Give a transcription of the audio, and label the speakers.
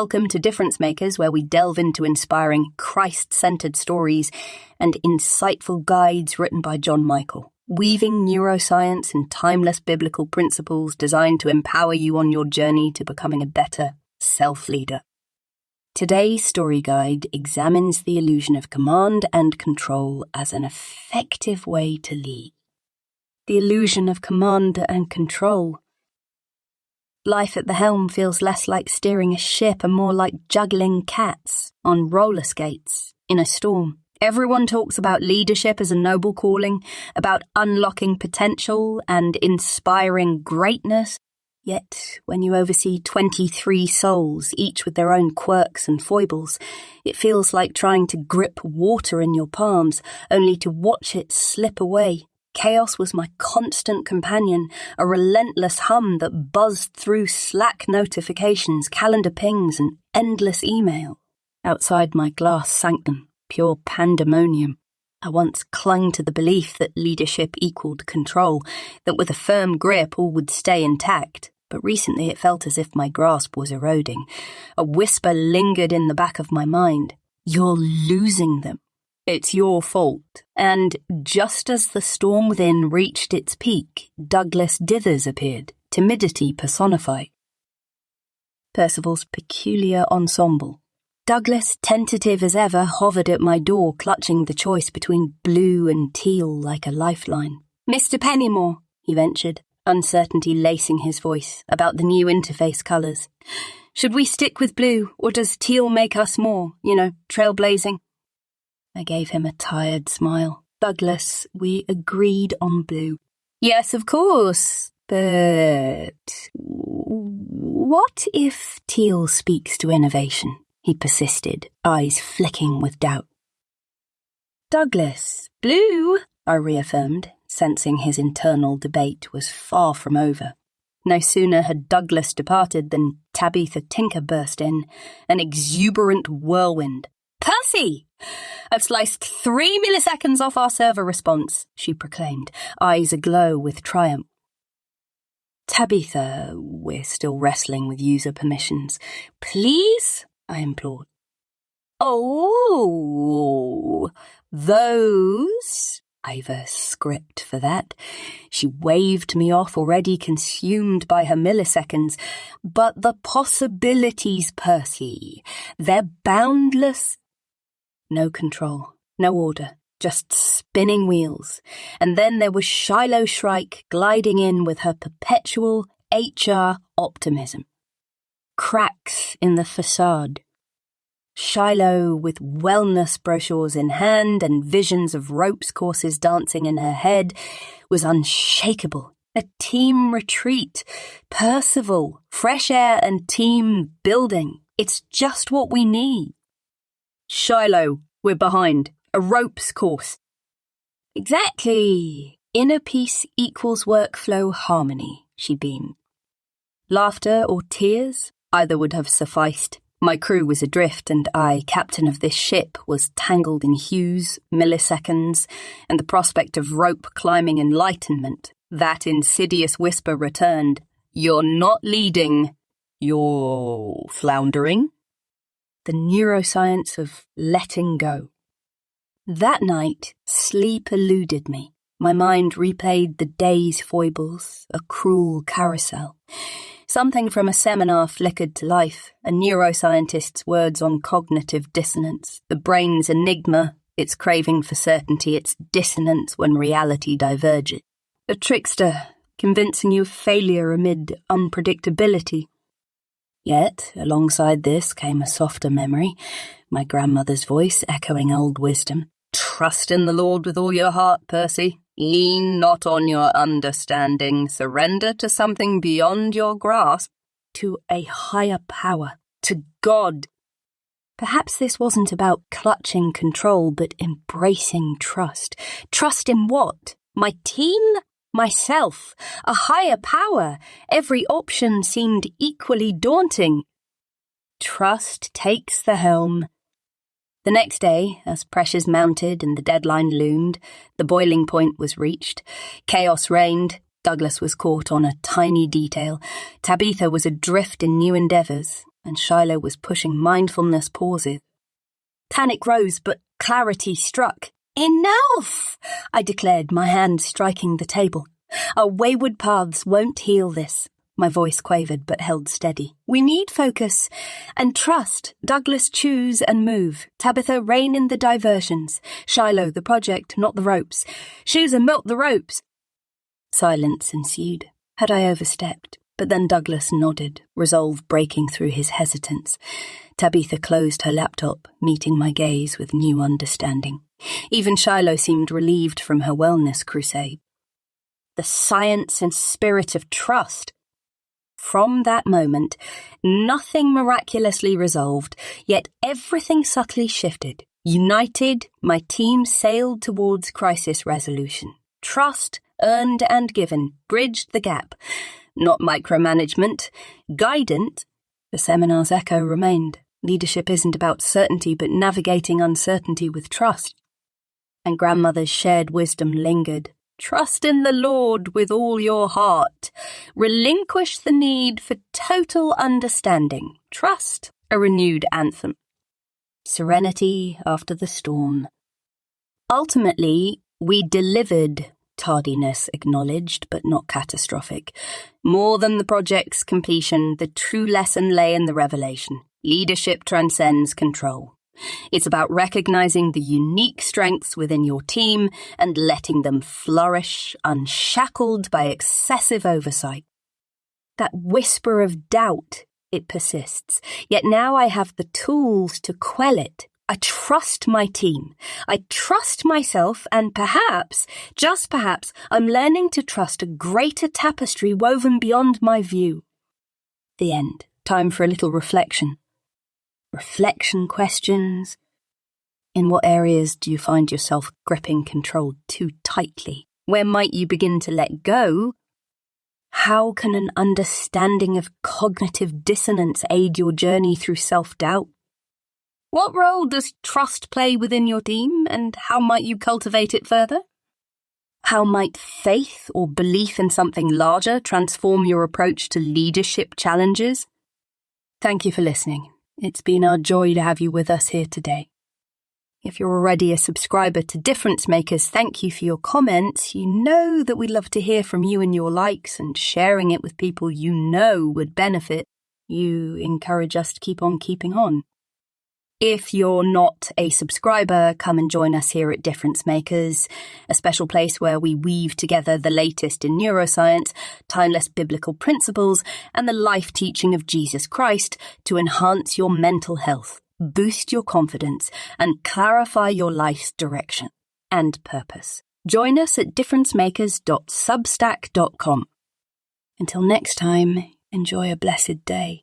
Speaker 1: Welcome to Difference Makers, where we delve into inspiring, Christ-centered stories and insightful guides written by John Michael, weaving neuroscience and timeless biblical principles designed to empower you on your journey to becoming a better self-leader. Today's story guide examines the illusion of command and control as an effective way to lead. The illusion of command and control. Life at the helm feels less like steering a ship and more like juggling cats on roller skates in a storm. Everyone talks about leadership as a noble calling, about unlocking potential and inspiring greatness. Yet, when you oversee 23 souls, each with their own quirks and foibles, it feels like trying to grip water in your palms, only to watch it slip away. Chaos was my constant companion, a relentless hum that buzzed through Slack notifications, calendar pings, and endless email. Outside my glass sanctum, pure pandemonium. I once clung to the belief that leadership equaled control, that with a firm grip all would stay intact. But recently it felt as if my grasp was eroding. A whisper lingered in the back of my mind. You're losing them. It's your fault. And just as the storm within reached its peak, Dithers appeared, timidity personified. Percival's peculiar ensemble. Douglas, tentative as ever, hovered at my door, clutching the choice between blue and teal like a lifeline. "Mr. Pennymore," he ventured, uncertainty lacing his voice, about the new interface colours. "Should we stick with blue, or does teal make us more, trailblazing?" I gave him a tired smile. "Douglas, we agreed on blue." "Yes, of course, but what if teal speaks to innovation?" he persisted, eyes flicking with doubt. "Douglas, blue," I reaffirmed, sensing his internal debate was far from over. No sooner had Douglas departed than Tabitha Tinker burst in, an exuberant whirlwind. "Percy! I've sliced 3 milliseconds off our server response," she proclaimed, eyes aglow with triumph. "Tabitha, we're still wrestling with user permissions. Please?" I implored. "Oh, those? I've a script for that." She waved me off, already consumed by her milliseconds. "But the possibilities, Percy, they're boundless." No control, no order, just spinning wheels. And then there was Shiloh Shrike gliding in with her perpetual HR optimism. Cracks in the facade. Shiloh, with wellness brochures in hand and visions of ropes courses dancing in her head, was unshakable. A team retreat. Percival, fresh air and team building. It's just what we need. "Shiloh, we're behind. A ropes course." "Exactly. Inner peace equals workflow harmony," she beamed. Laughter or tears? Either would have sufficed. My crew was adrift, and I, captain of this ship, was tangled in hues, milliseconds, and the prospect of rope climbing enlightenment. That insidious whisper returned. "You're not leading. You're floundering." The neuroscience of letting go. That night, sleep eluded me. My mind replayed the day's foibles, a cruel carousel. Something from a seminar flickered to life, a neuroscientist's words on cognitive dissonance, the brain's enigma, its craving for certainty, its dissonance when reality diverges. A trickster, convincing you of failure amid unpredictability. Yet, alongside this came a softer memory, my grandmother's voice echoing old wisdom. "Trust in the Lord with all your heart, Percy. Lean not on your understanding. Surrender to something beyond your grasp, to a higher power, to God." Perhaps this wasn't about clutching control, but embracing trust. Trust in what? My team? Myself? A higher power? Every option seemed equally daunting. Trust takes the helm. The next day, as pressures mounted and the deadline loomed, the boiling point was reached. Chaos reigned. Douglas was caught on a tiny detail. Tabitha was adrift in new endeavours. and Shiloh was pushing mindfulness pauses. Panic rose, but clarity struck. "Enough!" I declared, my hand striking the table. "Our wayward paths won't heal this." My voice quavered but held steady. "We need focus and trust. Douglas, choose and move. Tabitha, rein in the diversions. Shiloh, the project, not the ropes. Shoozer, melt the ropes." Silence ensued. Had I overstepped? But then Douglas nodded, resolve breaking through his hesitance. Tabitha closed her laptop, meeting my gaze with new understanding. Even Shiloh seemed relieved from her wellness crusade. The science and spirit of trust. From that moment, nothing miraculously resolved, yet everything subtly shifted. United, my team sailed towards crisis resolution. Trust, earned and given, bridged the gap. Not micromanagement. Guidance. The seminar's echo remained. Leadership isn't about certainty, but navigating uncertainty with trust. And grandmother's shared wisdom lingered. Trust in the Lord with all your heart. Relinquish the need for total understanding. Trust, a renewed anthem. Serenity after the storm. Ultimately, we delivered. Tardiness acknowledged, but not catastrophic. More than the project's completion, the true lesson lay in the revelation. Leadership transcends control. It's about recognizing the unique strengths within your team and letting them flourish, unshackled by excessive oversight. That whisper of doubt, it persists, yet now I have the tools to quell it. I trust my team. I trust myself, and perhaps, just perhaps, I'm learning to trust a greater tapestry woven beyond my view. The end. Time for a little reflection. Reflection questions. In what areas do you find yourself gripping control too tightly? Where might you begin to let go? How can an understanding of cognitive dissonance aid your journey through self-doubt? What role does trust play within your team, and how might you cultivate it further? How might faith or belief in something larger transform your approach to leadership challenges? Thank you for listening. It's been our joy to have you with us here today. If you're already a subscriber to Difference Makers, thank you for your comments. You know that we love to hear from you and your likes and sharing it with people you know would benefit. You encourage us to keep on keeping on. If you're not a subscriber, come and join us here at Difference Makers, a special place where we weave together the latest in neuroscience, timeless biblical principles, and the life teaching of Jesus Christ to enhance your mental health, boost your confidence, and clarify your life's direction and purpose. Join us at differencemakers.substack.com. Until next time, enjoy a blessed day.